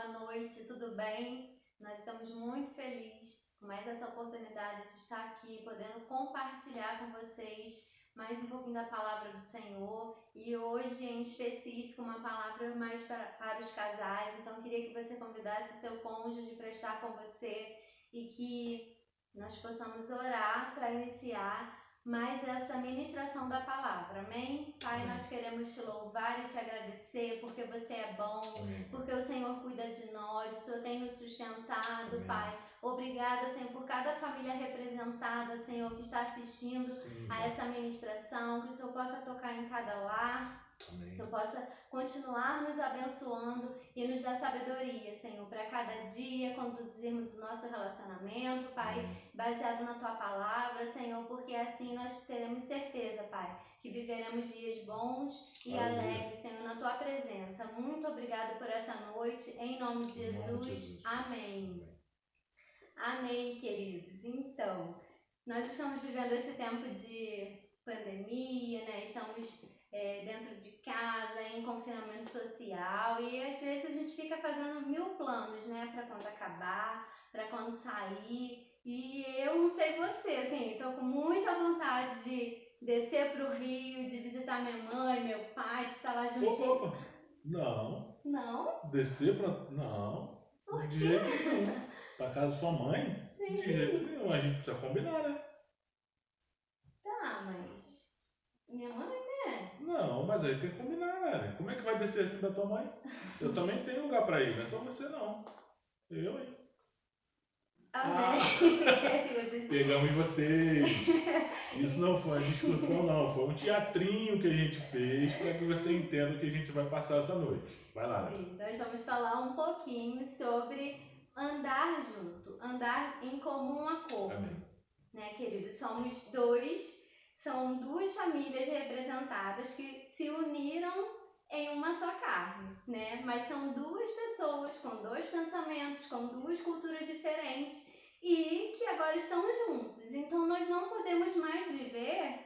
boa noite, tudo bem? Nós estamos muito felizes com mais essa oportunidade de estar aqui, podendo compartilhar com vocês mais um pouquinho da palavra do Senhor e hoje em específico uma palavra mais para os casais. Então queria que você convidasse o seu cônjuge para estar com você e que nós possamos orar para iniciar mais essa ministração da palavra, amém? Pai, Amém. nós queremos te louvar e te agradecer porque você é bom, Amém. porque o Senhor cuida de nós, o Senhor tem nos sustentado, Amém. Pai. Obrigada, Senhor, por cada família representada, Senhor, que está assistindo Sim, a essa ministração, que o Senhor possa tocar em cada lar. Amém. Que o Senhor possa continuar nos abençoando e nos dar sabedoria, Senhor, para cada dia conduzirmos o nosso relacionamento, Pai, Amém. baseado na Tua palavra, Senhor, porque assim nós teremos certeza, Pai, que viveremos dias bons e Aleluia. alegres, Senhor, na Tua presença. Muito obrigado por essa noite, em nome de Em nome de Jesus. Jesus. Amém. Amém, queridos. Então, nós estamos vivendo esse tempo de pandemia, né? Estamos dentro de casa, em confinamento social e às vezes a gente fica fazendo 1000 planos, né? Para quando acabar, para quando sair. E eu não sei você, assim, estou com muita vontade de descer para o Rio, de visitar minha mãe, meu pai, de estar lá juntinho. Opa. Não. Não? Descer pra... Não. Por De quê? jeito nenhum. Pra casa da sua mãe? Sim. De jeito nenhum. A gente precisa combinar, né? Tá, mas minha mãe, né? Não, mas aí tem que combinar, né? Como é que vai descer assim da tua mãe? Eu também tenho lugar pra ir, não é só você não. Eu, hein? Amém. Pegamos vocês. Isso não foi uma discussão, não. Foi um teatrinho que a gente fez para que você entenda o que a gente vai passar essa noite. Vai lá. Sim, nós vamos falar um pouquinho sobre andar junto, andar em comum acordo. Amém. Né, queridos? São duas famílias representadas que se uniram em uma só carne, né? Mas são duas pessoas com dois pensamentos, com duas culturas diferentes e que agora estão juntos. Então nós não podemos mais viver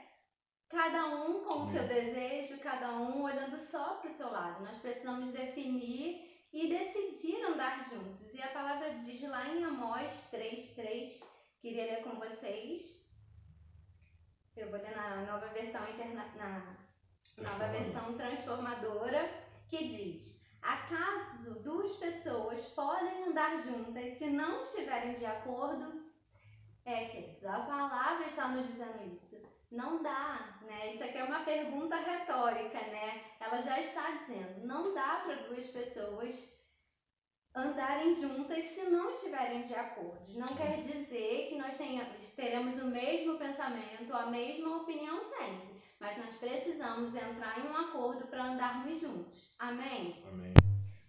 cada um com o seu desejo, cada um olhando só para o seu lado. Nós precisamos definir e decidir andar juntos. E a palavra diz lá em Amós 3:3, queria ler com vocês. Eu vou ler na nova versão nova versão transformadora, que diz: acaso duas pessoas podem andar juntas se não estiverem de acordo? Queridos, a palavra está nos dizendo isso. Não dá, né? Isso aqui é uma pergunta retórica, né? Ela já está dizendo, não dá para duas pessoas andarem juntas se não estiverem de acordo. Não quer dizer que nós teremos o mesmo pensamento, a mesma opinião sempre, mas nós precisamos entrar em um acordo para andarmos juntos. Amém? Amém.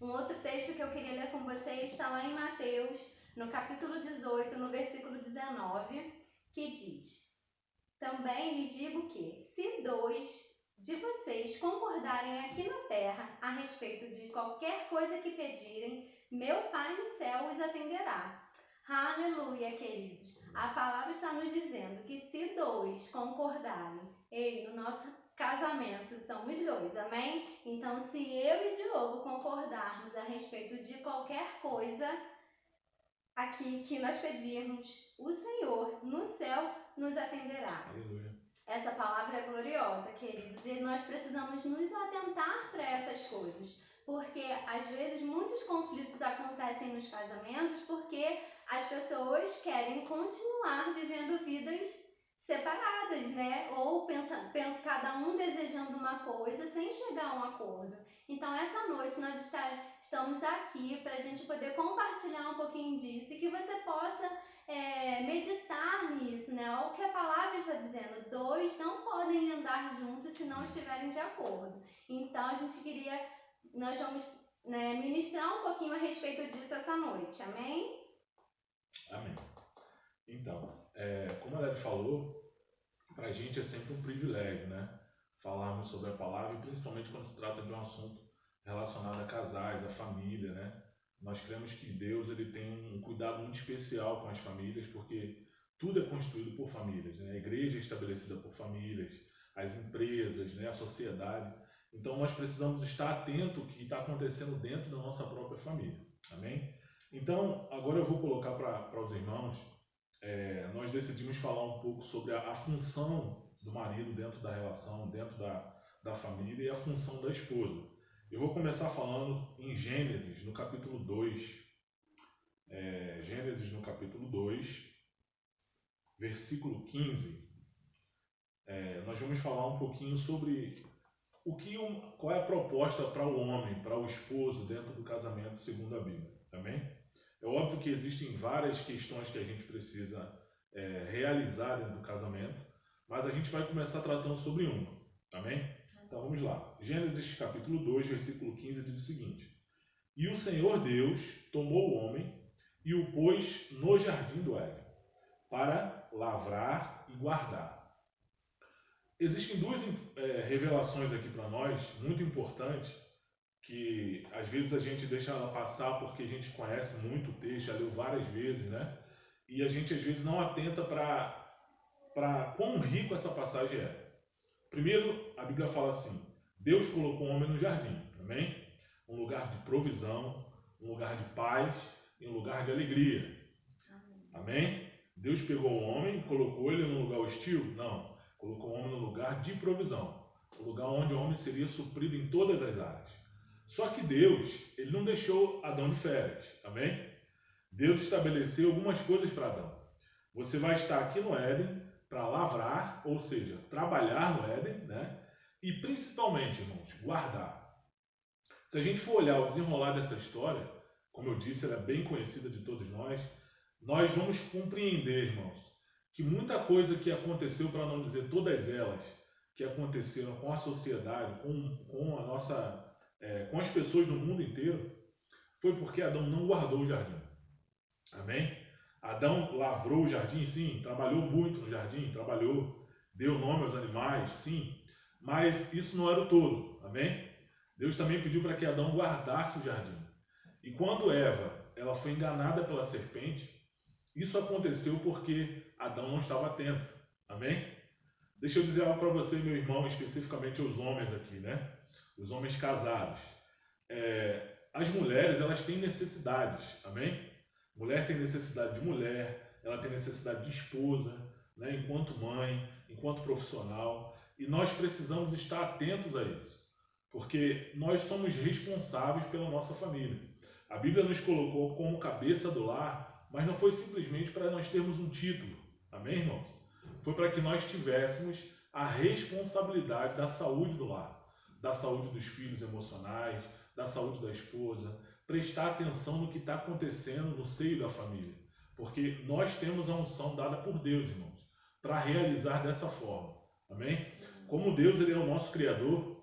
Um outro texto que eu queria ler com vocês está lá em Mateus, no capítulo 18, no versículo 19, que diz: também lhes digo que, se dois de vocês concordarem aqui na terra a respeito de qualquer coisa que pedirem, meu Pai no céu os atenderá. Aleluia, queridos. A palavra está nos dizendo que se dois concordarem, no nosso casamento somos dois, amém? Então, se eu e Diogo concordarmos a respeito de qualquer coisa aqui que nós pedirmos, o Senhor no céu nos atenderá. Aleluia. Essa palavra é gloriosa, queridos, e nós precisamos nos atentar para essas coisas, porque às vezes muitos conflitos acontecem nos casamentos porque as pessoas querem continuar vivendo vidas separadas, né? Ou pensa cada um desejando uma coisa sem chegar a um acordo. Então essa noite nós estamos aqui para a gente poder compartilhar um pouquinho disso e que você possa meditar nisso, né? O que a palavra está dizendo, dois não podem andar juntos se não estiverem de acordo. Então nós vamos ministrar um pouquinho a respeito disso essa noite, amém? Amém. Então, como a Lely falou, para a gente é sempre um privilégio, né? Falarmos sobre a palavra, e principalmente quando se trata de um assunto relacionado a casais, a família, né? Nós cremos que Deus ele tem um cuidado muito especial com as famílias, porque tudo é construído por famílias, né? A igreja é estabelecida por famílias, as empresas, né? A sociedade. Então nós precisamos estar atento ao que está acontecendo dentro da nossa própria família. Amém? Então, agora eu vou colocar para os irmãos, nós decidimos falar um pouco sobre a função do marido dentro da relação, dentro da família, e a função da esposa. Eu vou começar falando em Gênesis, no capítulo 2. Gênesis, no capítulo 2, versículo 15. Nós vamos falar um pouquinho sobre qual é a proposta para o homem, para o esposo dentro do casamento segundo a Bíblia. Amém? É óbvio que existem várias questões que a gente precisa realizar dentro do casamento, mas a gente vai começar tratando sobre uma. Amém? Então vamos lá. Gênesis capítulo 2, versículo 15 diz o seguinte: E o Senhor Deus tomou o homem e o pôs no jardim do Éden, para lavrar e guardar. Existem duas revelações aqui para nós, muito importantes, que às vezes a gente deixa ela passar porque a gente conhece muito o texto, já leu várias vezes, né? E a gente às vezes não atenta para quão rico essa passagem é. Primeiro, a Bíblia fala assim: Deus colocou o homem no jardim, amém? Um lugar de provisão, um lugar de paz e um lugar de alegria. Amém? Deus pegou o homem e colocou ele num lugar hostil? Não. Colocou o homem num lugar de provisão, um lugar onde o homem seria suprido em todas as áreas. Só que Deus, ele não deixou Adão de férias, amém? Deus estabeleceu algumas coisas para Adão. Você vai estar aqui no Éden para lavrar, ou seja, trabalhar no Éden, né? E principalmente, irmãos, guardar. Se a gente for olhar o desenrolar dessa história, como eu disse, ela é bem conhecida de todos nós vamos compreender, irmãos, que muita coisa que aconteceu, para não dizer todas elas, que aconteceram com a sociedade, com as pessoas do mundo inteiro, foi porque Adão não guardou o jardim. Amém? Adão lavrou o jardim, sim, trabalhou muito no jardim, deu nome aos animais, sim, mas isso não era o todo. Amém? Deus também pediu para que Adão guardasse o jardim. E quando Eva ela foi enganada pela serpente, isso aconteceu porque Adão não estava atento. Amém? Deixa eu dizer algo para você, meu irmão, especificamente os homens aqui, né? Os homens casados. As mulheres, elas têm necessidades. Amém? Mulher tem necessidade de mulher, ela tem necessidade de esposa, né? Enquanto mãe, enquanto profissional. E nós precisamos estar atentos a isso, porque nós somos responsáveis pela nossa família. A Bíblia nos colocou como cabeça do lar, mas não foi simplesmente para nós termos um título, amém, irmãos? Foi para que nós tivéssemos a responsabilidade da saúde do lar, da saúde dos filhos emocionais, da saúde da esposa, prestar atenção no que está acontecendo no seio da família, porque nós temos a unção dada por Deus, irmãos, para realizar dessa forma, amém? Como Deus ele é o nosso Criador,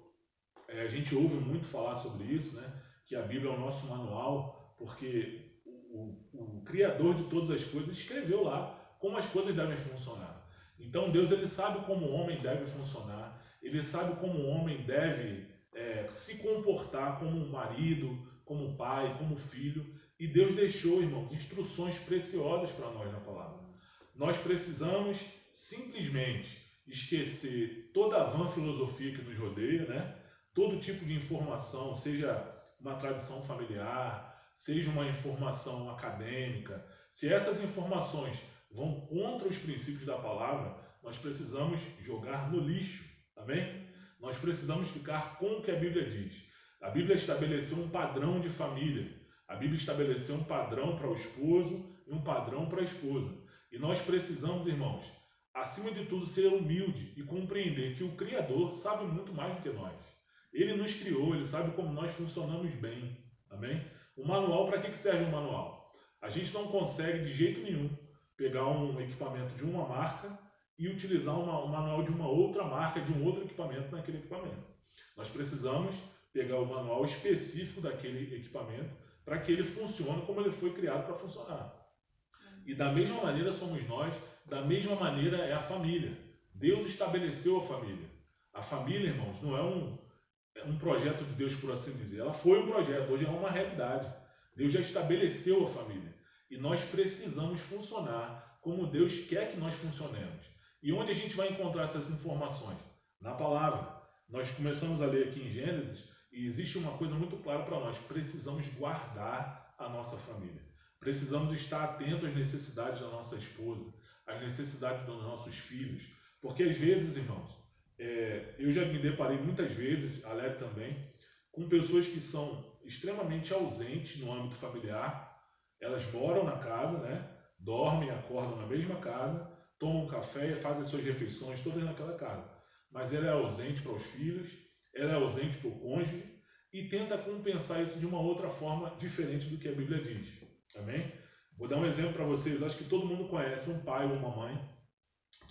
a gente ouve muito falar sobre isso, né? Que a Bíblia é o nosso manual, porque o Criador de todas as coisas escreveu lá como as coisas devem funcionar. Então Deus ele sabe como o homem deve funcionar, ele sabe como o homem deve se comportar como um marido, como pai, como filho. E Deus deixou, irmãos, instruções preciosas para nós na palavra. Nós precisamos simplesmente esquecer toda a vã filosofia que nos rodeia, né? Todo tipo de informação, seja uma tradição familiar, seja uma informação acadêmica, se essas informações vão contra os princípios da palavra, nós precisamos jogar no lixo, amém? Nós precisamos ficar com o que a Bíblia diz. A Bíblia estabeleceu um padrão de família, a Bíblia estabeleceu um padrão para o esposo e um padrão para a esposa. E nós precisamos, irmãos, acima de tudo, ser humilde e compreender que o Criador sabe muito mais do que nós. Ele nos criou, ele sabe como nós funcionamos bem, amém? O manual, para que serve o manual? A gente não consegue de jeito nenhum pegar um equipamento de uma marca e utilizar o manual de uma outra marca, de um outro equipamento naquele equipamento. Nós precisamos pegar o manual específico daquele equipamento para que ele funcione como ele foi criado para funcionar. E da mesma maneira somos nós, da mesma maneira é a família. Deus estabeleceu a família. A família, irmãos, não é um projeto de Deus, por assim dizer. Ela foi um projeto, hoje é uma realidade. Deus já estabeleceu a família. E nós precisamos funcionar como Deus quer que nós funcionemos. E onde a gente vai encontrar essas informações? Na palavra. Nós começamos a ler aqui em Gênesis e existe uma coisa muito clara para nós. Precisamos guardar a nossa família. Precisamos estar atentos às necessidades da nossa esposa, às necessidades dos nossos filhos, porque às vezes, irmãos, eu já me deparei muitas vezes, a Lélia também, com pessoas que são extremamente ausentes no âmbito familiar. Elas moram na casa, né? Dormem, acordam na mesma casa, tomam café e fazem suas refeições todas naquela casa. Mas ela é ausente para os filhos, ela é ausente para o cônjuge e tenta compensar isso de uma outra forma diferente do que a Bíblia diz. Amém? Vou dar um exemplo para vocês. Acho que todo mundo conhece um pai ou uma mãe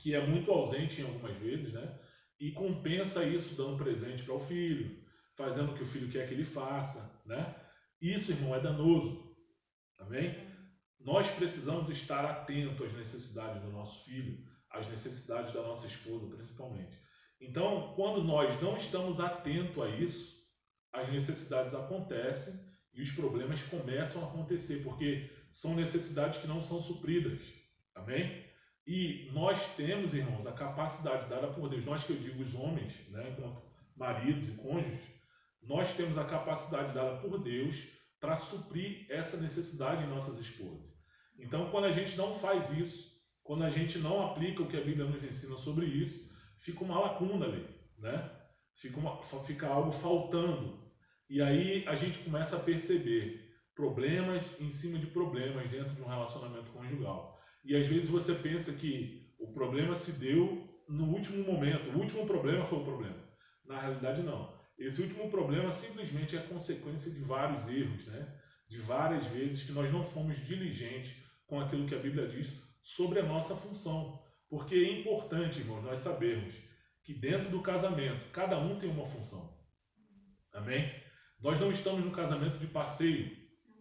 que é muito ausente em algumas vezes, né? E compensa isso dando presente para o filho, fazendo o que o filho quer que ele faça, né? Isso, irmão, é danoso. Amém? Nós precisamos estar atentos às necessidades do nosso filho, às necessidades da nossa esposa, principalmente. Então, quando nós não estamos atentos a isso, as necessidades acontecem e os problemas começam a acontecer, porque são necessidades que não são supridas. Amém? E nós temos, irmãos, a capacidade dada por Deus, nós que eu digo os homens, né, enquanto maridos e cônjuges, nós temos a capacidade dada por Deus para suprir essa necessidade em nossas esposas. Então, quando a gente não faz isso, quando a gente não aplica o que a Bíblia nos ensina sobre isso, fica uma lacuna ali, né? Fica algo faltando. E aí a gente começa a perceber problemas em cima de problemas dentro de um relacionamento conjugal. E às vezes você pensa que o problema se deu no último momento, o último problema foi o problema. Na realidade, não. Esse último problema simplesmente é consequência de vários erros, né? De várias vezes que nós não fomos diligentes com aquilo que a Bíblia diz sobre a nossa função. Porque é importante, irmãos, nós sabermos que dentro do casamento, cada um tem uma função. Amém? Nós não estamos no casamento de passeio.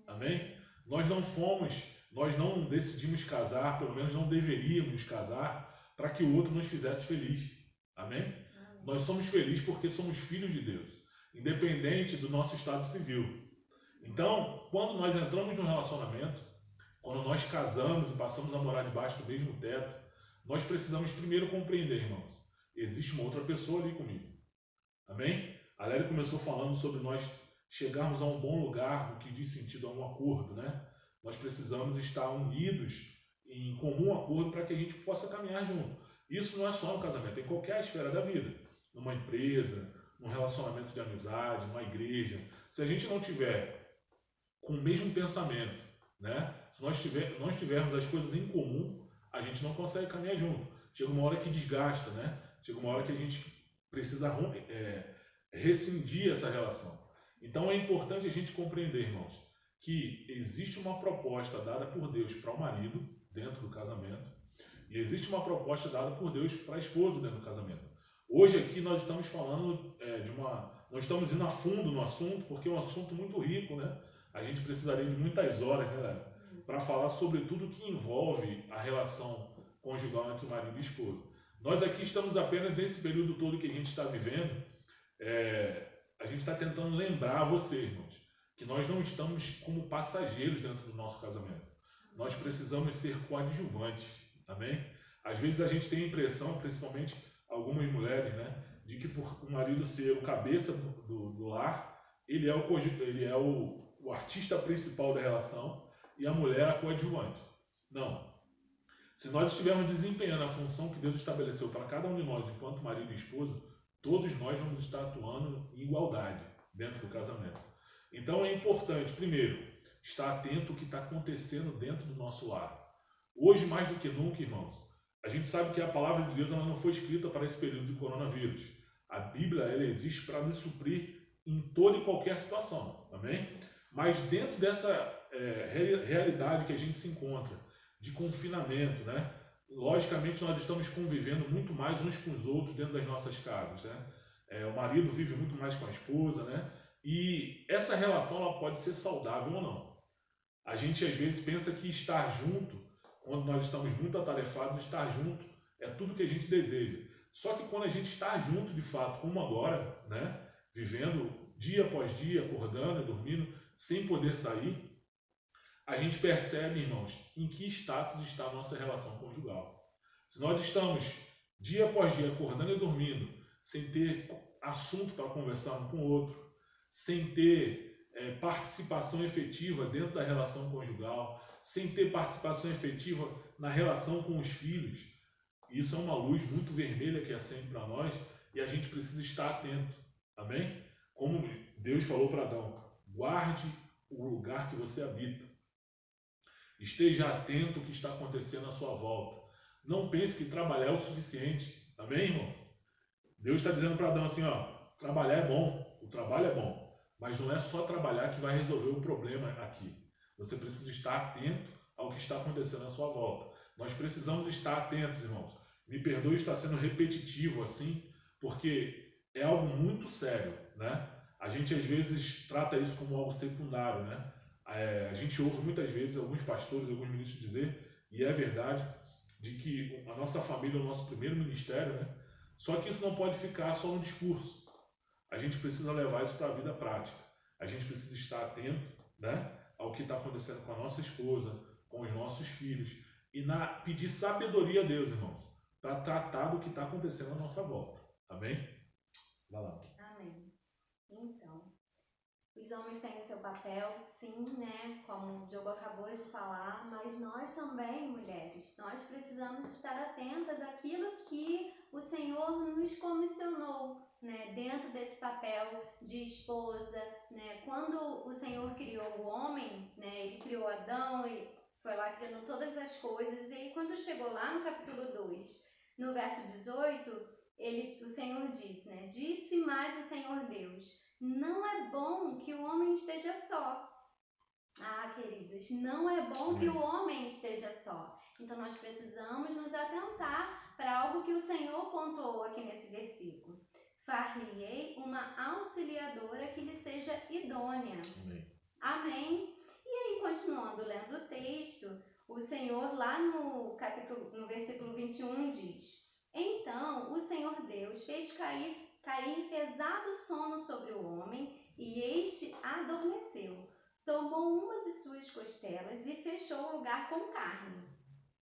Amém? Nós não decidimos casar, pelo menos não deveríamos casar, para que o outro nos fizesse feliz. Amém? Nós somos felizes porque somos filhos de Deus, independente do nosso estado civil. Então, quando nós entramos num relacionamento, quando nós casamos e passamos a morar debaixo do mesmo teto, nós precisamos primeiro compreender, irmãos, existe uma outra pessoa ali comigo. Amém? A Lélia começou falando sobre nós chegarmos a um bom lugar, no que diz sentido a um acordo, né? Nós precisamos estar unidos em comum acordo para que a gente possa caminhar junto. Isso não é só no casamento, é em qualquer esfera da vida. Numa empresa, num relacionamento de amizade, numa igreja. Se a gente não tiver com o mesmo pensamento, né? Se nós tivermos as coisas em comum, a gente não consegue caminhar junto. Chega uma hora que desgasta, né? Chega uma hora que a gente precisa rescindir essa relação. Então é importante a gente compreender, irmãos, que existe uma proposta dada por Deus para o marido dentro do casamento e existe uma proposta dada por Deus para a esposa dentro do casamento. Hoje aqui nós estamos falando nós estamos indo a fundo no assunto, porque é um assunto muito rico, né? A gente precisaria de muitas horas, né, para falar sobre tudo que envolve a relação conjugal entre marido e esposa. Nós aqui estamos apenas nesse período todo que a gente está vivendo, a gente está tentando lembrar a você, irmãos, que nós não estamos como passageiros dentro do nosso casamento. Nós precisamos ser coadjuvantes, amém? Às vezes a gente tem a impressão, principalmente algumas mulheres, né, de que por o marido ser o cabeça do lar, ele é o artista principal da relação e a mulher a coadjuvante. Não. Se nós estivermos desempenhando a função que Deus estabeleceu para cada um de nós enquanto marido e esposa, todos nós vamos estar atuando em igualdade dentro do casamento. Então é importante, primeiro, estar atento ao que está acontecendo dentro do nosso lar. Hoje, mais do que nunca, irmãos, a gente sabe que a palavra de Deus ela não foi escrita para esse período de coronavírus. A Bíblia ela existe para nos suprir em toda e qualquer situação. Amém? Mas dentro dessa realidade que a gente se encontra, de confinamento, né? Logicamente nós estamos convivendo muito mais uns com os outros dentro das nossas casas, né? O marido vive muito mais com a esposa, né? E essa relação ela pode ser saudável ou não. A gente às vezes pensa que estar junto, quando nós estamos muito atarefados, estar junto é tudo que a gente deseja. Só que quando a gente está junto de fato, como agora, né? Vivendo dia após dia, acordando e dormindo, sem poder sair, a gente percebe, irmãos, em que status está a nossa relação conjugal. Se nós estamos dia após dia acordando e dormindo, sem ter assunto para conversar um com o outro, sem ter participação efetiva dentro da relação conjugal, sem ter participação efetiva na relação com os filhos. Isso é uma luz muito vermelha que acende para nós e a gente precisa estar atento. Amém? Como Deus falou para Adão, guarde o lugar que você habita. Esteja atento ao que está acontecendo à sua volta. Não pense que trabalhar é o suficiente. Amém, irmãos? Deus está dizendo para Adão assim, ó, trabalhar é bom, o trabalho é bom, mas não é só trabalhar que vai resolver o problema aqui. Você precisa estar atento ao que está acontecendo à sua volta. Nós precisamos estar atentos, irmãos. Me perdoe estar sendo repetitivo assim, porque é algo muito sério, né? A gente às vezes trata isso como algo secundário, né? A gente ouve muitas vezes alguns pastores, alguns ministros dizer, e é verdade, de que a nossa família é o nosso primeiro ministério, né? Só que isso não pode ficar só no discurso. A gente precisa levar isso para a vida prática. A gente precisa estar atento, né, ao que está acontecendo com a nossa esposa, com os nossos filhos, e pedir sabedoria a Deus, irmãos, para tratar do que está acontecendo à nossa volta. Amém? Vai lá. Amém. Então, os homens têm o seu papel, sim, né? Como o Diogo acabou de falar, mas nós também, mulheres, nós precisamos estar atentas àquilo que o Senhor nos comissionou, né? Dentro desse papel de esposa, né? Quando o Senhor criou o homem, né? Ele criou Adão e foi lá criando todas as coisas, e aí quando chegou lá no capítulo 2, no verso 18, o Senhor diz, né? Disse mais o Senhor Deus, não é bom que o homem esteja só. Ah, queridos, não é bom que o homem esteja só. Então nós precisamos nos atentar para algo que o Senhor pontuou aqui nesse versículo. Far-lhe-ei uma auxiliadora que lhe seja idônea. Amém. Amém. E aí, continuando lendo o texto, o Senhor lá no versículo 21 diz: Então o Senhor Deus fez cair pesado sono sobre o homem, e este adormeceu. Tomou uma de suas costelas e fechou o lugar com carne.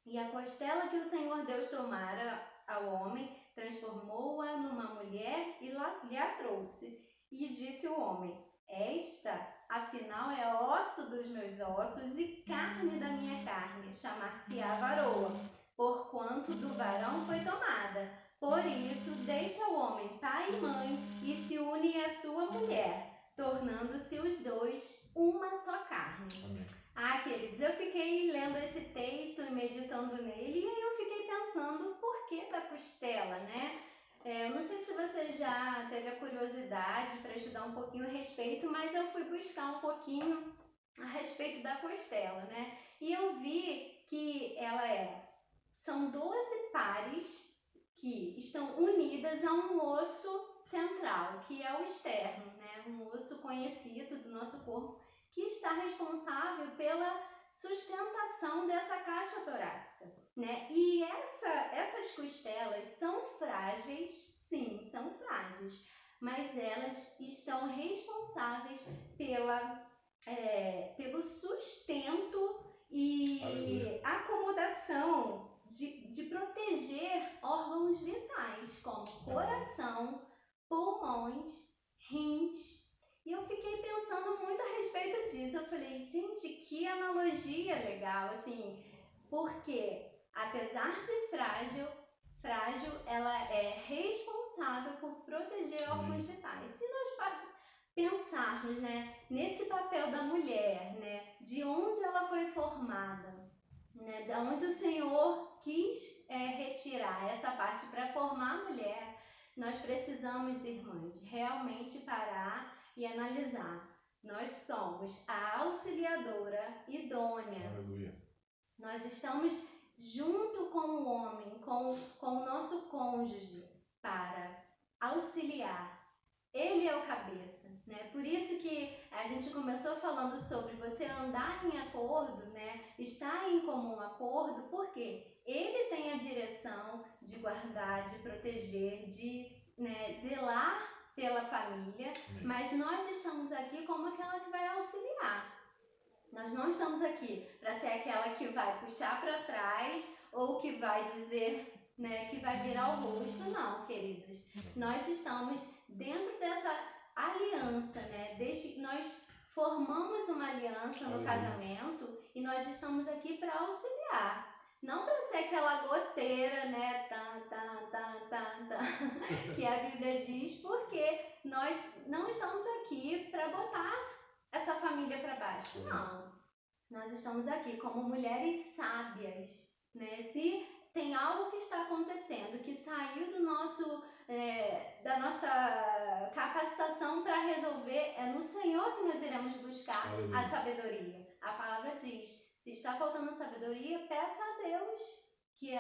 E a costela que o Senhor Deus tomara ao homem, transformou-a numa mulher e lhe a trouxe. E disse o homem: Esta, afinal, é osso dos meus ossos e carne da minha carne, chamar-se-á varoa, porquanto do varão foi tomada. Por isso, deixa o homem pai e mãe e se une à sua mulher, tornando-se os dois uma só carne. Amém. Ah, queridos, eu fiquei lendo esse texto e meditando nele, e aí eu fiquei pensando por que da costela, né? Eu não sei se você já teve a curiosidade para estudar um pouquinho a respeito, mas eu fui buscar um pouquinho a respeito da costela, né? E eu vi que são 12 pares que estão unidas a um osso central, que é o externo, né? Um osso conhecido do nosso corpo, que está responsável pela sustentação dessa caixa torácica, né? E essas costelas são frágeis, sim, são frágeis, mas elas estão responsáveis pelo sustento e acomodação de proteger órgãos vitais, como coração, pulmões, rins. E eu fiquei pensando muito a respeito disso. Eu falei, gente, que analogia legal, assim, porque apesar de frágil, ela é responsável por proteger órgãos vitais. Se nós pensarmos, né, nesse papel da mulher, né, de onde ela foi formada, né, de onde o Senhor quis retirar essa parte para formar a mulher, nós precisamos, irmãs, realmente parar e analisar. Nós somos a auxiliadora idônea. Aleluia. Nós estamos junto com o homem, com o nosso cônjuge, para auxiliar. Ele é o cabeça, né? Por isso que a gente começou falando sobre você andar em acordo, né? Estar em comum acordo, porque ele tem a direção de guardar, de proteger, de, né, zelar pela família, mas nós estamos aqui como aquela que vai auxiliar. Nós não estamos aqui para ser aquela que vai puxar para trás ou que vai dizer, né, que vai virar o rosto, não, queridas. Nós estamos dentro dessa aliança, né? Desde que nós formamos uma aliança no casamento e nós estamos aqui para auxiliar. Não para ser aquela goteira, né, que a Bíblia diz, porque nós não estamos aqui para botar essa família para baixo. Não. Nós estamos aqui como mulheres sábias, né? Se tem algo que está acontecendo, que saiu do nosso, da nossa capacitação para resolver, é no Senhor que nós iremos buscar a sabedoria. A palavra diz, se está faltando sabedoria, peça a Deus, que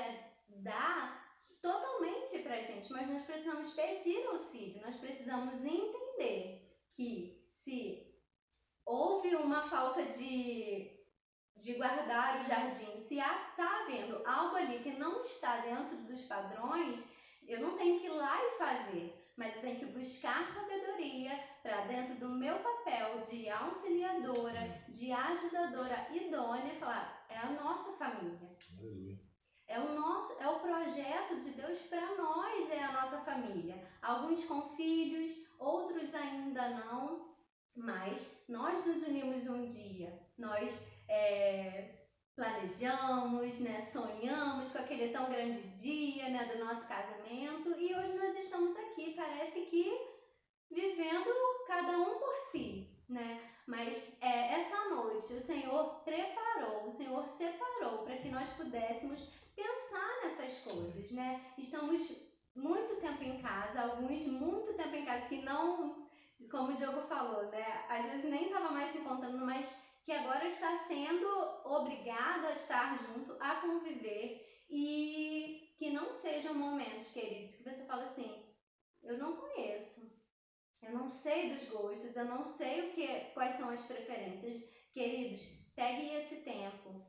dá totalmente pra gente, mas nós precisamos pedir auxílio, nós precisamos entender que se houve uma falta de guardar o jardim, se está havendo algo ali que não está dentro dos padrões, eu não tenho que ir lá e fazer, mas eu tenho que buscar sabedoria para dentro do meu papel de auxiliadora, de ajudadora idônea, falar, é a nossa família. É o projeto de Deus para nós, é a nossa família. Alguns com filhos, outros ainda não, mas nós nos unimos um dia. Nós planejamos, né, sonhamos com aquele tão grande dia, né, do nosso casamento, e hoje nós estamos aqui, parece que vivendo cada um por si, né? Mas essa noite o Senhor preparou, o Senhor separou para que nós pudéssemos pensar nessas coisas, né? Estamos muito tempo em casa, alguns muito tempo em casa que não, como o Diogo falou, né? Às vezes nem estava mais se encontrando, mas que agora está sendo obrigado a estar junto, a conviver, e que não sejam momentos, queridos, que você fala assim, eu não conheço, eu não sei dos gostos, eu não sei quais são as preferências. Queridos, pegue esse tempo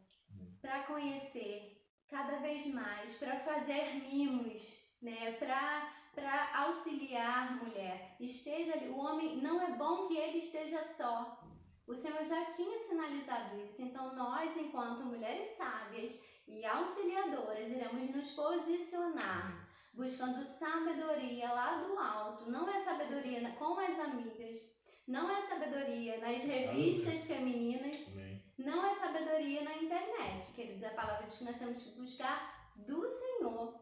para conhecer cada vez mais, para fazer mimos, né? Para auxiliar a mulher. Esteja ali. O homem, não é bom que ele esteja só. O Senhor já tinha sinalizado isso. Então nós, enquanto mulheres sábias e auxiliadoras, iremos nos posicionar buscando sabedoria lá do alto. Não é sabedoria com as amigas, não é sabedoria nas revistas femininas, não é sabedoria na internet. Quer dizer, a palavra diz que nós temos que buscar do Senhor,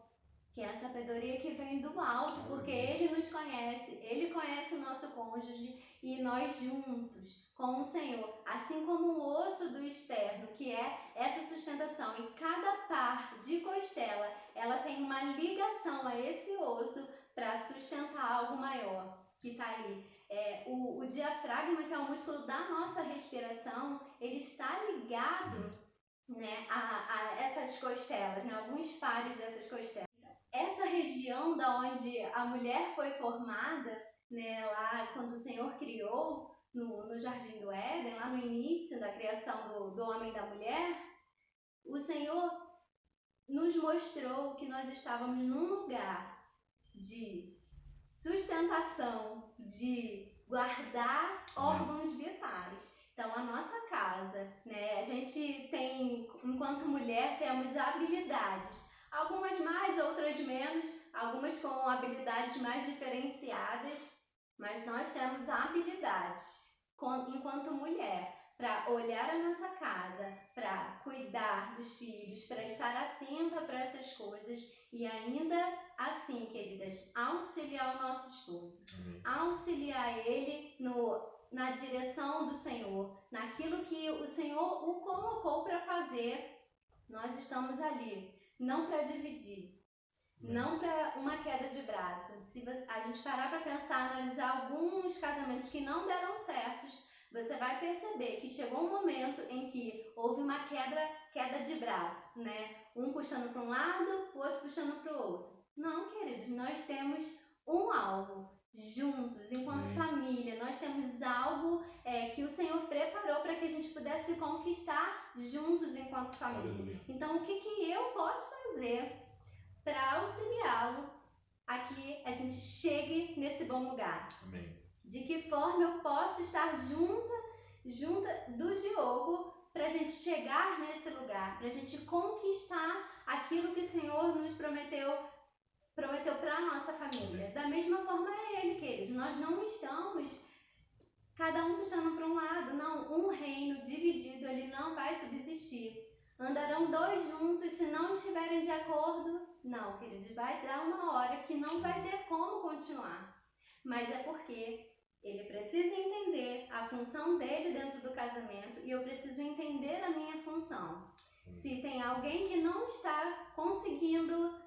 que é a sabedoria que vem do alto, porque Ele nos conhece, Ele conhece o nosso cônjuge, e nós juntos com o Senhor, assim como o osso do externo, que é essa sustentação, e cada par de costela, ela tem uma ligação a esse osso para sustentar algo maior que está ali. O diafragma, que é o músculo da nossa respiração, ele está ligado, né, a essas costelas, né, alguns pares dessas costelas. Essa região da onde a mulher foi formada, né, lá quando o Senhor criou, no Jardim do Éden, lá no início da criação do homem e da mulher, o Senhor nos mostrou que nós estávamos num lugar de sustentação, de guardar órgãos vitais. Então, a nossa casa, né, a gente tem, enquanto mulher, temos habilidades, algumas mais, outras menos, algumas com habilidades mais diferenciadas, mas nós temos habilidades enquanto mulher para olhar a nossa casa, para cuidar dos filhos, para estar atenta para essas coisas e ainda assim, queridas, auxiliar o nosso esposo, auxiliar ele na direção do Senhor, naquilo que o Senhor o colocou para fazer. Nós estamos ali, não para dividir, não para uma queda de braço. Se a gente parar para pensar, analisar alguns casamentos que não deram certos, você vai perceber que chegou um momento em que houve uma queda de braço, né? Um puxando para um lado, o outro puxando para o outro. Não, queridos, nós temos um alvo. Juntos, enquanto família, nós temos algo que o Senhor preparou para que a gente pudesse conquistar juntos enquanto família. Então, o que eu posso fazer para auxiliá-lo a que a gente chegue nesse bom lugar? Amém. De que forma eu posso estar junta do Diogo para a gente chegar nesse lugar, para a gente conquistar aquilo que o Senhor nos prometeu para a nossa família. Da mesma forma é Ele, queridos. Nós não estamos cada um puxando para um lado. Não, um reino dividido, ele não vai subsistir. Andarão dois juntos se não estiverem de acordo? Não, queridos, vai dar uma hora que não vai ter como continuar. Mas é porque ele precisa entender a função dele dentro do casamento e eu preciso entender a minha função. Se tem alguém que não está conseguindo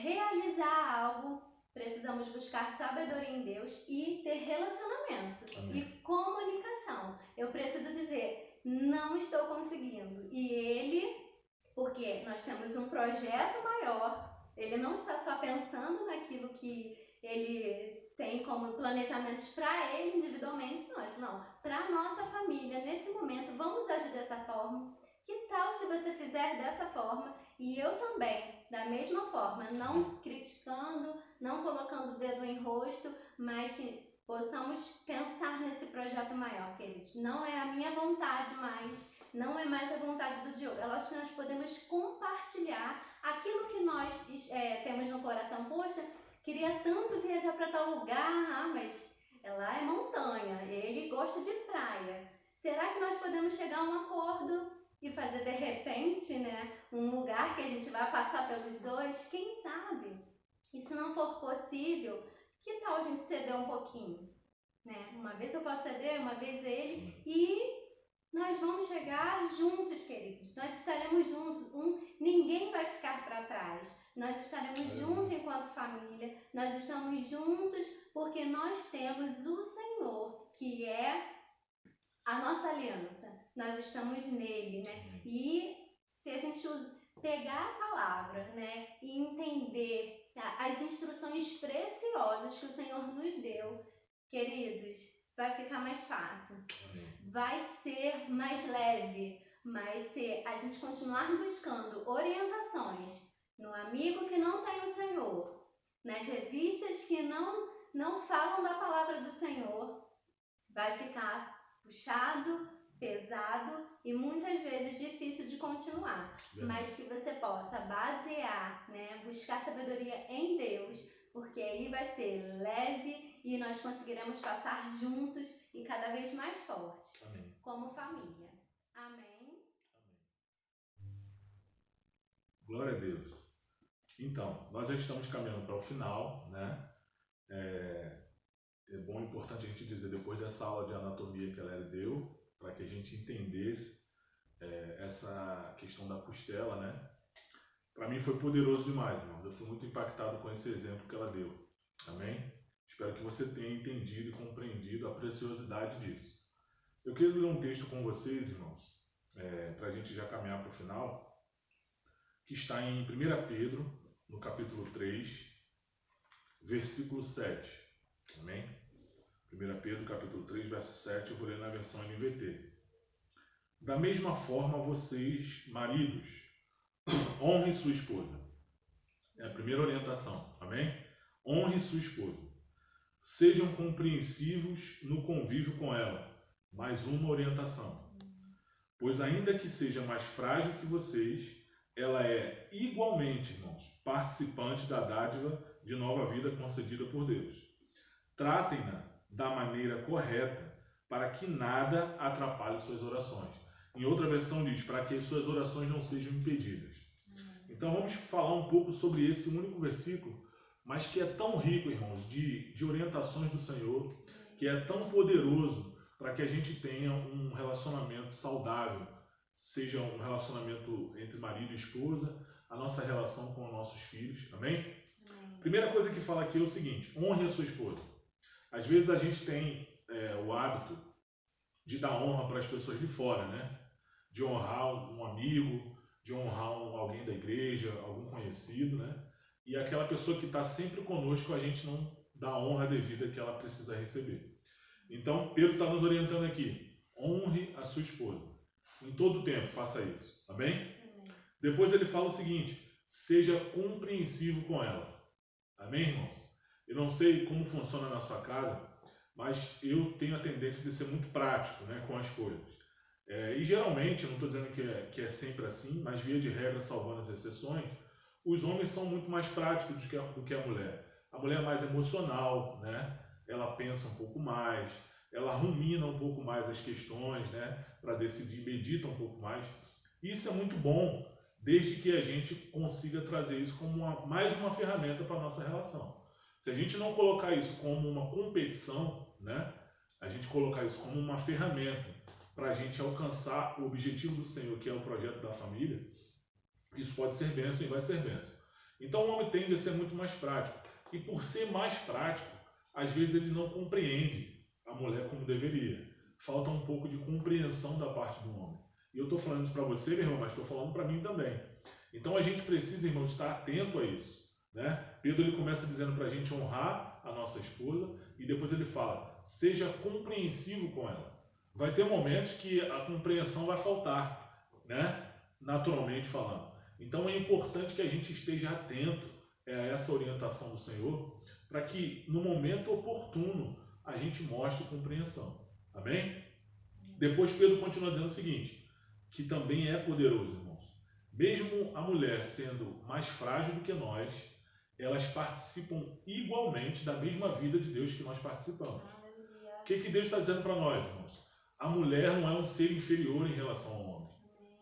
realizar algo, precisamos buscar sabedoria em Deus e ter relacionamento. Amém. E comunicação. Eu preciso dizer, não estou conseguindo. E ele, porque nós temos um projeto maior, ele não está só pensando naquilo que ele tem como planejamentos para ele individualmente, não, para a nossa família, nesse momento, vamos agir dessa forma. Que tal se você fizer dessa forma e eu também, da mesma forma, não criticando, não colocando o dedo em rosto, mas que possamos pensar nesse projeto maior, queridos. Não é a minha vontade mais, não é mais a vontade do Diogo. Eu acho que nós podemos compartilhar aquilo que nós temos no coração. Poxa, queria tanto viajar para tal lugar, mas lá é montanha, ele gosta de praia. Será que nós podemos chegar a um acordo e fazer de repente, né, um lugar que a gente vai passar pelos dois? Quem sabe? E se não for possível, que tal a gente ceder um pouquinho? Né? Uma vez eu posso ceder, uma vez ele, e nós vamos chegar juntos, queridos. Nós estaremos juntos. Ninguém vai ficar para trás. Nós estaremos juntos enquanto família. Nós estamos juntos porque nós temos o Senhor, que é a nossa aliança. Nós estamos nele, né? E se a gente pegar a palavra, né, e entender as instruções preciosas que o Senhor nos deu, queridos, vai ficar mais fácil. Vai ser mais leve, mas se a gente continuar buscando orientações no amigo que não tem o Senhor, nas revistas que não falam da palavra do Senhor, vai ficar puxado, pesado e muitas vezes difícil de continuar. Mas que você possa basear, né, buscar sabedoria em Deus, porque aí vai ser leve e nós conseguiremos passar juntos e cada vez mais fortes. Amém. Como família. Amém. Glória a Deus. Então, nós já estamos caminhando para o final, né? É bom e importante a gente dizer, depois dessa aula de anatomia que a Lélia deu, para que a gente entendesse essa questão da costela, né? Para mim foi poderoso demais, irmãos. Eu fui muito impactado com esse exemplo que ela deu. Amém? Espero que você tenha entendido e compreendido a preciosidade disso. Eu queria ler um texto com vocês, irmãos, para a gente já caminhar para o final, que está em 1 Pedro, no capítulo 3, versículo 7. Amém? 1 Pedro, capítulo 3, verso 7, eu vou ler na versão NVT. Da mesma forma, vocês, maridos, honrem sua esposa. É a primeira orientação, amém? Honre sua esposa. Sejam compreensivos no convívio com ela. Mais uma orientação. Pois ainda que seja mais frágil que vocês, ela é igualmente, irmãos, participante da dádiva de nova vida concedida por Deus. Tratem-na da maneira correta para que nada atrapalhe suas orações. Em outra versão diz, para que suas orações não sejam impedidas. Então vamos falar um pouco sobre esse único versículo, mas que é tão rico, irmãos, de orientações do Senhor, que é tão poderoso para que a gente tenha um relacionamento saudável, seja um relacionamento entre marido e esposa, a nossa relação com os nossos filhos, amém? Primeira coisa que fala aqui é o seguinte, honre a sua esposa. Às vezes a gente tem o hábito de dar honra para as pessoas de fora, né? De honrar um amigo, de honrar alguém da igreja, algum conhecido, né? E aquela pessoa que está sempre conosco, a gente não dá a honra devida que ela precisa receber. Então, Pedro está nos orientando aqui, honre a sua esposa. Em todo tempo, faça isso, amém? Depois ele fala o seguinte, seja compreensivo com ela. Amém, irmãos? Eu não sei como funciona na sua casa, mas eu tenho a tendência de ser muito prático, né, com as coisas. E geralmente, eu não estou dizendo que é sempre assim, mas via de regra, salvando as exceções, os homens são muito mais práticos do que a mulher. A mulher é mais emocional, né? Ela pensa um pouco mais, ela rumina um pouco mais as questões, né, para decidir, medita um pouco mais. Isso é muito bom, desde que a gente consiga trazer isso como mais uma ferramenta para a nossa relação. Se a gente não colocar isso como uma competição, né, a gente colocar isso como uma ferramenta para a gente alcançar o objetivo do Senhor, que é o projeto da família, isso pode ser bênção e vai ser bênção. Então o homem tende a ser muito mais prático. E por ser mais prático, às vezes ele não compreende a mulher como deveria. Falta um pouco de compreensão da parte do homem. E eu estou falando isso para você, meu irmão, mas estou falando para mim também. Então a gente precisa, irmão, estar atento a isso, né? Pedro ele começa dizendo para a gente honrar a nossa esposa e depois ele fala, seja compreensivo com ela. Vai ter momentos que a compreensão vai faltar, né? Naturalmente falando. Então é importante que a gente esteja atento a essa orientação do Senhor, para que no momento oportuno a gente mostre compreensão. Amém? Depois Pedro continua dizendo o seguinte, que também é poderoso, irmãos. Mesmo a mulher sendo mais frágil do que nós, elas participam igualmente da mesma vida de Deus que nós participamos. O que Deus está dizendo para nós, irmãos? A mulher não é um ser inferior em relação ao homem,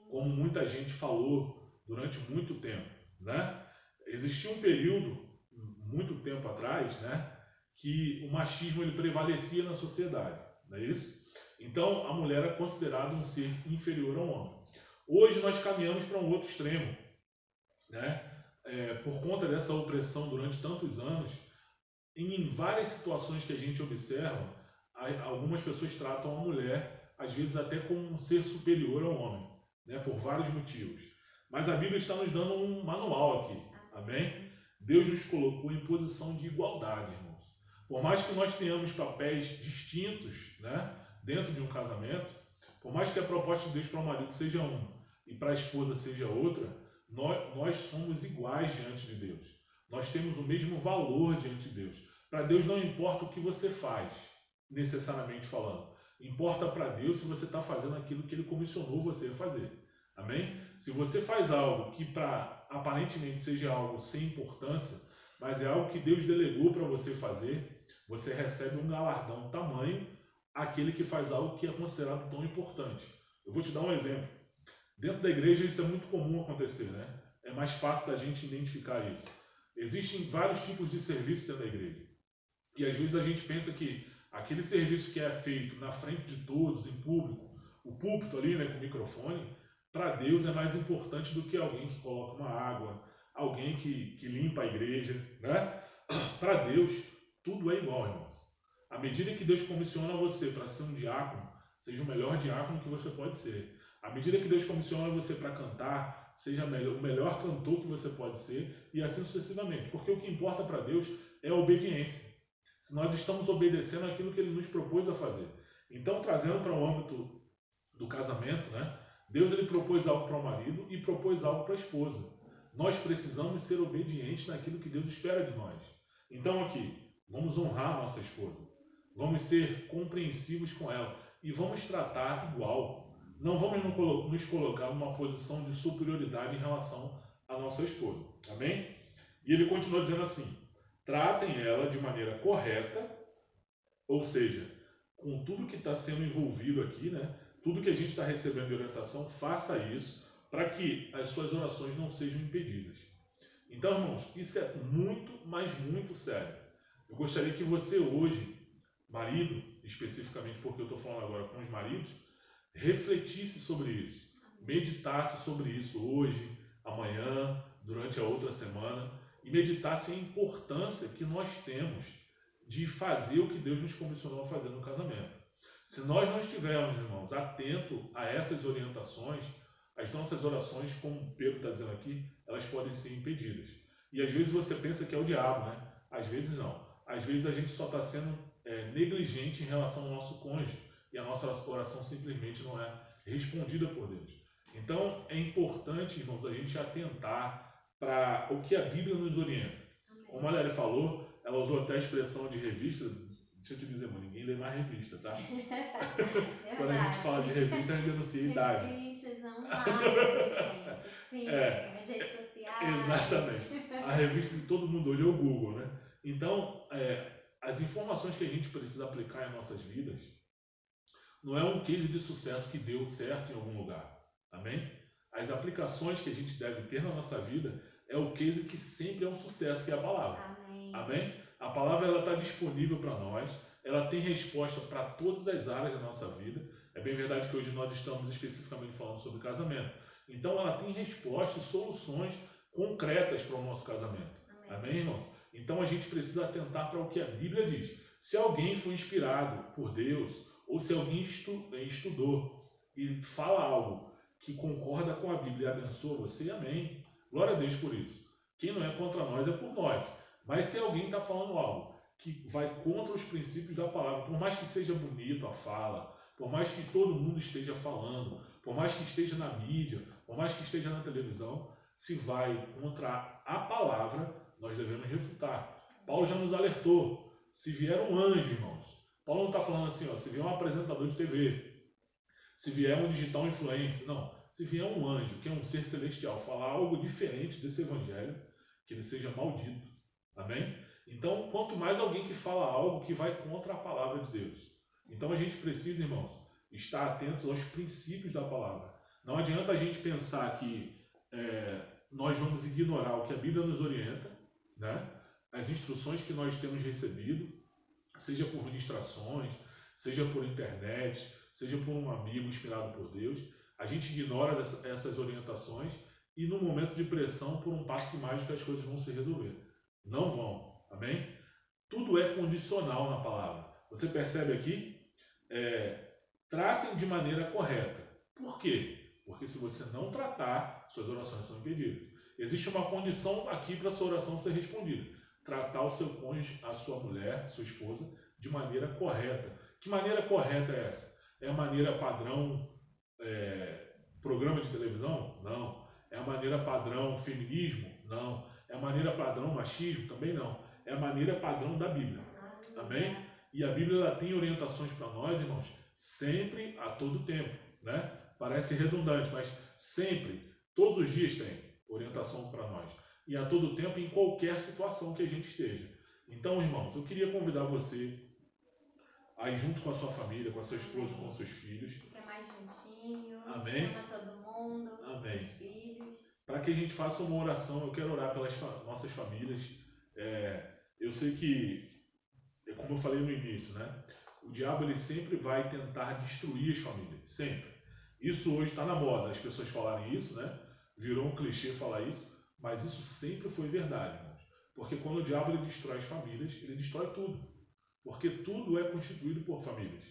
como muita gente falou durante muito tempo, né? Existia um período, muito tempo atrás, né, que o machismo ele prevalecia na sociedade, não é isso? Então a mulher é considerada um ser inferior ao homem. Hoje nós caminhamos para um outro extremo, né? Por conta dessa opressão durante tantos anos, em várias situações que a gente observa, algumas pessoas tratam a mulher, às vezes até como um ser superior ao homem, né? Por vários motivos. Mas a Bíblia está nos dando um manual aqui, amém? Deus nos colocou em posição de igualdade, irmãos. Por mais que nós tenhamos papéis distintos, né, dentro de um casamento, por mais que a proposta de Deus para o marido seja uma e para a esposa seja outra, nós somos iguais diante de Deus. Nós temos o mesmo valor diante de Deus. Para Deus não importa o que você faz, necessariamente falando. Importa para Deus se você está fazendo aquilo que Ele comissionou você a fazer. Amém? Se você faz algo que para aparentemente seja algo sem importância, mas é algo que Deus delegou para você fazer, você recebe um galardão tamanho àquele que faz algo que é considerado tão importante. Eu vou te dar um exemplo. Dentro da igreja isso é muito comum acontecer, né? É mais fácil da gente identificar isso. Existem vários tipos de serviço dentro da igreja. E às vezes a gente pensa que aquele serviço que é feito na frente de todos, em público, o púlpito ali, né, com o microfone, para Deus é mais importante do que alguém que coloca uma água, alguém que limpa a igreja, né? Para Deus, tudo é igual, irmãos. À medida que Deus comissiona você para ser um diácono, seja o melhor diácono que você pode ser. À medida que Deus comissiona você para cantar, seja o melhor cantor que você pode ser, e assim sucessivamente. Porque o que importa para Deus é a obediência. Se nós estamos obedecendo aquilo que Ele nos propôs a fazer. Então, trazendo para o âmbito do casamento, né? Deus ele propôs algo para o marido e propôs algo para a esposa. Nós precisamos ser obedientes naquilo que Deus espera de nós. Então aqui, vamos honrar a nossa esposa. Vamos ser compreensivos com ela e vamos tratar igual. Não vamos nos colocar numa posição de superioridade em relação à nossa esposa. Amém? E ele continua dizendo assim, tratem ela de maneira correta, ou seja, com tudo que está sendo envolvido aqui, né? Tudo que a gente está recebendo de orientação, faça isso para que as suas orações não sejam impedidas. Então, irmãos, isso é muito, mas muito sério. Eu gostaria que você hoje, marido, especificamente porque eu estou falando agora com os maridos, refletisse sobre isso, meditasse sobre isso hoje, amanhã, durante a outra semana, e meditasse a importância que nós temos de fazer o que Deus nos comissionou a fazer no casamento. Se nós não estivermos, irmãos, atentos a essas orientações, as nossas orações, como Pedro está dizendo aqui, elas podem ser impedidas. E às vezes você pensa que é o diabo, né? Às vezes não. Às vezes a gente só está sendo negligente em relação ao nosso cônjuge e a nossa oração simplesmente não é respondida por Deus. Então é importante, irmãos, a gente atentar para o que a Bíblia nos orienta. Como a Lélia falou, ela usou até a expressão de revista. Deixa eu te dizer, mano, ninguém lê mais revista, tá? Quando a gente fala de revista, a gente denuncia a idade. Revistas não mais, gente. Sim, nas redes sociais. Exatamente. A revista de todo mundo hoje é o Google, né? Então, as informações que a gente precisa aplicar em nossas vidas, não é um case de sucesso que deu certo em algum lugar. Amém? As aplicações que a gente deve ter na nossa vida é o case que sempre é um sucesso, que é a palavra. Amém. Amém? A palavra está disponível para nós, ela tem resposta para todas as áreas da nossa vida. É bem verdade que hoje nós estamos especificamente falando sobre casamento. Então ela tem respostas e soluções concretas para o nosso casamento. Amém, irmãos? Então a gente precisa atentar para o que a Bíblia diz. Se alguém foi inspirado por Deus, ou se alguém estudou e fala algo que concorda com a Bíblia e abençoa você, amém. Glória a Deus por isso. Quem não é contra nós é por nós. Mas se alguém está falando algo que vai contra os princípios da palavra, por mais que seja bonito a fala, por mais que todo mundo esteja falando, por mais que esteja na mídia, por mais que esteja na televisão, se vai contra a palavra, nós devemos refutar. Paulo já nos alertou. Se vier um anjo, irmãos, Paulo não está falando assim, ó, se vier um apresentador de TV, se vier um digital influencer, não. Se vier um anjo, que é um ser celestial, falar algo diferente desse evangelho, que ele seja maldito. Amém? Então, quanto mais alguém que fala algo que vai contra a palavra de Deus. Então a gente precisa, irmãos, estar atentos aos princípios da palavra. Não adianta a gente pensar que nós vamos ignorar o que a Bíblia nos orienta, né? As instruções que nós temos recebido, seja por ministrações, seja por internet, seja por um amigo inspirado por Deus, a gente ignora essas orientações e no momento de pressão, por um passe mágico, as coisas vão se resolver. Não vão, amém? Tudo é condicional na palavra. Você percebe aqui? Tratem de maneira correta. Por quê? Porque se você não tratar, suas orações são impedidas. Existe uma condição aqui para a sua oração ser respondida. Tratar o seu cônjuge, a sua mulher, sua esposa, de maneira correta. Que maneira correta é essa? É a maneira padrão programa de televisão? Não. É a maneira padrão feminismo? Não. É a maneira padrão machismo? Também não. É a maneira padrão da Bíblia. Amém? E a Bíblia ela tem orientações para nós, irmãos, sempre, a todo tempo, né? Parece redundante, mas sempre, todos os dias tem orientação para nós. E a todo tempo, em qualquer situação que a gente esteja. Então, irmãos, eu queria convidar você aí junto com a sua família, com a sua esposa, com os seus filhos. Fica mais juntinho. Amém. Chama todo mundo. Amém. Os filhos. Para que a gente faça uma oração, eu quero orar pelas nossas famílias. Eu sei que, como eu falei no início, né? O diabo ele sempre vai tentar destruir as famílias, sempre. Isso hoje está na moda, as pessoas falarem isso, né? Virou um clichê falar isso, mas isso sempre foi verdade, irmãos. Porque quando o diabo ele destrói as famílias, ele destrói tudo. Porque tudo é constituído por famílias.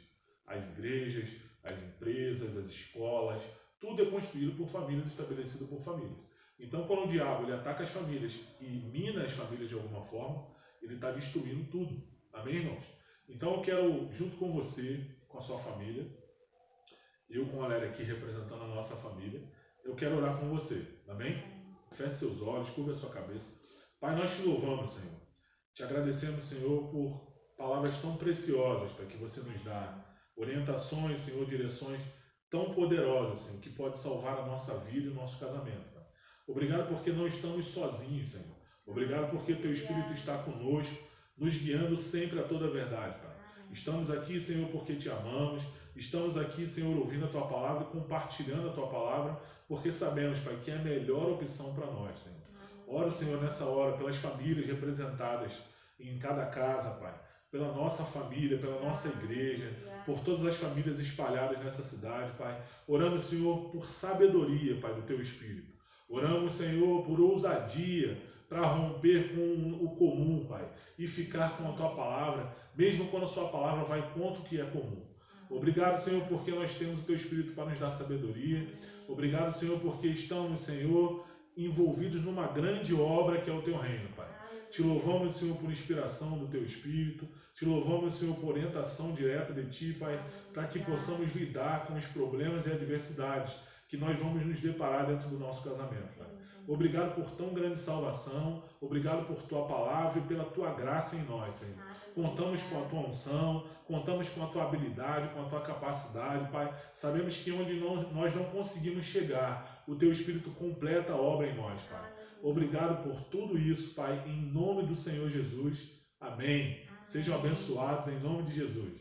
As igrejas, as empresas, as escolas, tudo é construído por famílias, estabelecido por famílias. Então, quando o diabo ele ataca as famílias e mina as famílias de alguma forma, ele está destruindo tudo. Amém, irmãos? Então, eu quero, junto com você, com a sua família, eu com a Lélia aqui representando a nossa família, eu quero orar com você. Amém? Feche seus olhos, curva a sua cabeça. Pai, nós te louvamos, Senhor. Te agradecemos, Senhor, por palavras tão preciosas para que você nos dá. Orientações, Senhor, direções tão poderosas, Senhor, que pode salvar a nossa vida e o nosso casamento. Pai. Obrigado porque não estamos sozinhos, Senhor. Obrigado porque Teu Espírito está conosco, nos guiando sempre a toda a verdade, Pai. Estamos aqui, Senhor, porque Te amamos. Estamos aqui, Senhor, ouvindo a Tua palavra e compartilhando a Tua palavra, porque sabemos, Pai, que é a melhor opção para nós, Senhor. Oro, Senhor, nessa hora, pelas famílias representadas em cada casa, Pai. Pela nossa família, pela nossa igreja, por todas as famílias espalhadas nessa cidade, Pai. Oramos, Senhor, por sabedoria, Pai, do Teu Espírito. Oramos, Senhor, por ousadia para romper com o comum, Pai, e ficar com a Tua palavra, mesmo quando a Sua palavra vai contra o que é comum. Obrigado, Senhor, porque nós temos o Teu Espírito para nos dar sabedoria. Obrigado, Senhor, porque estamos, Senhor, envolvidos numa grande obra que é o Teu reino, Pai. Te louvamos, Senhor, por inspiração do Teu Espírito. Te louvamos, Senhor, por orientação direta de Ti, Pai, para que possamos lidar com os problemas e adversidades que nós vamos nos deparar dentro do nosso casamento, Pai. Obrigado por tão grande salvação. Obrigado por Tua palavra e pela Tua graça em nós, Senhor. Contamos com a Tua unção, contamos com a Tua habilidade, com a Tua capacidade, Pai. Sabemos que onde nós não conseguimos chegar, o Teu Espírito completa a obra em nós, Pai. Obrigado por tudo isso, Pai, em nome do Senhor Jesus. Amém. Sejam abençoados em nome de Jesus.